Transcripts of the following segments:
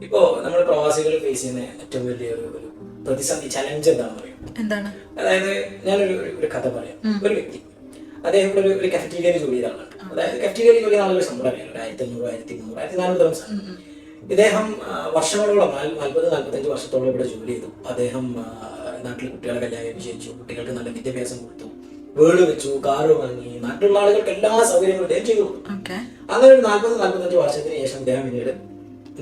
ഇപ്പോ നമ്മൾ പ്രവാസികൾ ഫേസ് ചെയ്യുന്ന ഏറ്റവും വലിയ ഒരു പ്രതിസന്ധി ചലഞ്ച് എന്താണെന്ന് പറയും. എന്താണ്? അതായത് ഞാനൊരു കഥ പറയാം. ഒരു വ്യക്തി അദ്ദേഹം ഒരു കഫറ്റീരിയയിൽ ജോലി ചെയ്ത ആളാണ്. അതായത് കഫറ്റീരിയയിൽ ജോലി ചെയ്യുന്ന ആളുകൾ ശമ്പളം അറിയാം, 1500, 1300, 1400 ദിവസം. ഇദ്ദേഹം വർഷങ്ങളോളം 40-45 വർഷത്തോളം ഇവിടെ ജോലി ചെയ്തു. അദ്ദേഹം നാട്ടിൽ കുട്ടികളെ കല്യാണം നിശ്ചയിച്ചു, കുട്ടികൾക്ക് നല്ല വിദ്യാഭ്യാസം കൊടുത്തു, വീട് വെച്ചു, കാറ് വാങ്ങി, നാട്ടിലുള്ള ആളുകൾക്ക് എല്ലാ സൗകര്യങ്ങളും ഇദ്ദേഹം ചെയ്തു കൊടുത്തു. അങ്ങനെ ഒരു 40-45 വർഷത്തിന് ശേഷം ഇദ്ദേഹം പിന്നീട്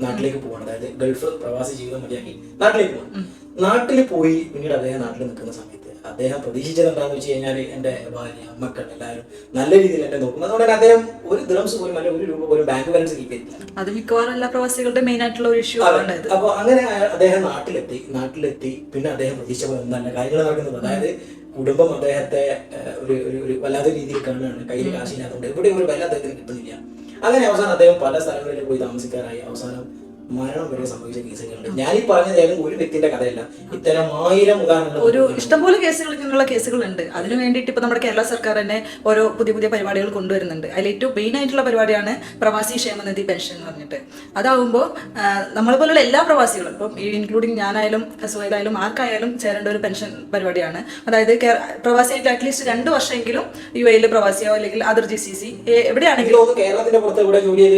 നാട്ടിലേക്ക് പോവാണ്. അതായത് ഗൾഫ് പ്രവാസി ജീവിതം മതിയാക്കി നാട്ടിലേക്ക് പോകണം. നാട്ടിൽ പോയി പിന്നീട് അദ്ദേഹം നാട്ടിൽ നിൽക്കുന്ന സമയത്ത് അദ്ദേഹം പ്രതീക്ഷിച്ചത് എന്താണെന്ന് വെച്ച് കഴിഞ്ഞാൽ എന്റെ ഭാര്യ, മക്കൾ എല്ലാവരും നല്ല രീതിയിൽ എന്നെ നോക്കും. അതുകൊണ്ട് തന്നെ അദ്ദേഹം ഒരു ദിറംസ് പോലും അല്ലെങ്കിൽ ഒരു രൂപ പോലും ബാങ്ക് ബാലൻസ് കീപ്പ് ചെയ്തില്ല. അത് മിക്കവാറും എല്ലാ പ്രവാസികളുടെ മെയിൻ ആയിട്ടുള്ള ഒരു ഇഷ്യൂ ആണ്. അപ്പൊ അങ്ങനെ അദ്ദേഹം നാട്ടിലെത്തി പിന്നെ അദ്ദേഹം പ്രതീക്ഷിച്ച പോലെ നല്ല കാര്യങ്ങൾ നടക്കുന്നത്. അതായത് കുടുംബം അദ്ദേഹത്തെ ഒരു വല്ലാത്ത രീതിയിൽ കാണുകയാണ്. കയ്യിൽ കാശില്ലാത്തതുകൊണ്ട് എവിടെ ഒരു വില അദ്ദേഹത്തിന് കിട്ടുന്നില്ല. അങ്ങനെ അവസാനം അദ്ദേഹം പല സ്ഥലങ്ങളിൽ പോയി താമസിക്കാറായി. അവസാനം മരണം വരെ സംഭവിച്ച കേസുകളുണ്ട്. ഞാനീ പറഞ്ഞതായാലും ഒരു വ്യക്തിന്റെ കഥയല്ല, ഇത്തരം 1000 ഉദാഹരണങ്ങൾ, ഒരു ഇഷ്ടംപോലെ കേസുകൾ കേസുകളുണ്ട്. അതിനു വേണ്ടിയിട്ട് ഇപ്പൊ നമ്മുടെ കേരള സർക്കാർ തന്നെ ഓരോ പുതിയ പരിപാടികൾ കൊണ്ടുവരുന്നുണ്ട്. അതിൽ ഏറ്റവും മെയിൻ ആയിട്ടുള്ള പരിപാടിയാണ് പ്രവാസി ക്ഷേമനിധി പെൻഷൻ എന്ന് പറഞ്ഞിട്ട്. അതാവുമ്പോൾ നമ്മളെ പോലുള്ള എല്ലാ പ്രവാസികളും, ഇപ്പം ഇൻക്ലൂഡിങ് ഞാനായാലും സുഹൈലായാലും ആർക്കായാലും ചേരേണ്ട ഒരു പെൻഷൻ പരിപാടിയാണ്. അതായത് പ്രവാസിയായിട്ട് അറ്റ്ലീസ്റ്റ് 2 വർഷമെങ്കിലും UAE പ്രവാസിയോ അല്ലെങ്കിൽ അതർ GCC എവിടെയാണെങ്കിലും കേരളത്തിന്റെ പുറത്ത് ഇവിടെ ജോലി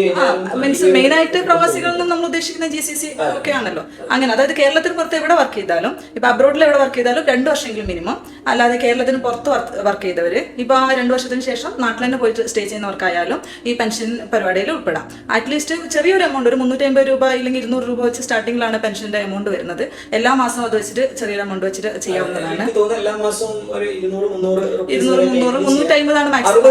മീൻസ് മെയിൻ ആയിട്ട് പ്രവാസികളിലും നമ്മൾ ഉദ്ദേശിക്കുന്ന GCC ഒക്കെ ആണല്ലോ. അങ്ങനെ അതായത് കേരളത്തിന് പുറത്ത് എവിടെ വർക്ക് ചെയ്താലും, ഇപ്പൊ അബ്രോഡിൽ എവിടെ വർക്ക് ചെയ്താലും 2 വർഷമെങ്കിലും മിനിമം. അല്ലാതെ കേരളത്തിന് പുറത്ത് വർക്ക് ചെയ്തവര് ഇപ്പൊ ആ 2 വർഷത്തിന് ശേഷം നാട്ടിൽ തന്നെ പോയിട്ട് സ്റ്റേ ചെയ്യുന്നവർക്കായാലും ഈ പെൻഷൻ പരിപാടിയിൽ ഉൾപ്പെടാം. അറ്റ്ലീസ്റ്റ് ചെറിയൊരു എമൗണ്ട്, ഒരു 350 രൂപ അല്ലെങ്കിൽ 200 രൂപ വെച്ച് സ്റ്റാർട്ടിംഗിലാണ് പെൻഷന്റെ എമൗണ്ട് വരുന്നത്. എല്ലാ മാസവും അത് വെച്ചിട്ട് ചെറിയൊരു എമൗണ്ട് വെച്ചിട്ട് ചെയ്യാവുന്നതാണ്. 200, 350 ആണ് മാക്സിമം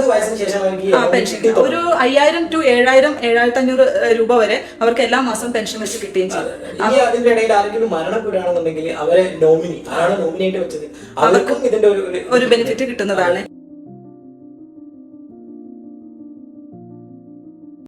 പെൻഷൻ. ഒരു 5000 to 7000, 7500 രൂപ വരെ അവർക്ക് എല്ലാ മാസവും പെൻഷൻ വെച്ച് കിട്ടുകയും ചെയ്യും. അതിന്റെ ഇടയിൽ ആരെങ്കിലും മരണപ്പെടുകയാണെന്നുണ്ടെങ്കിൽ അവരെ നോമിനി ആരാണ് നോമിനേറ്റ് വെച്ചത് അവർക്കും ഇതിന്റെ ഒരു ബെനിഫിറ്റ് കിട്ടുന്നതാണ്.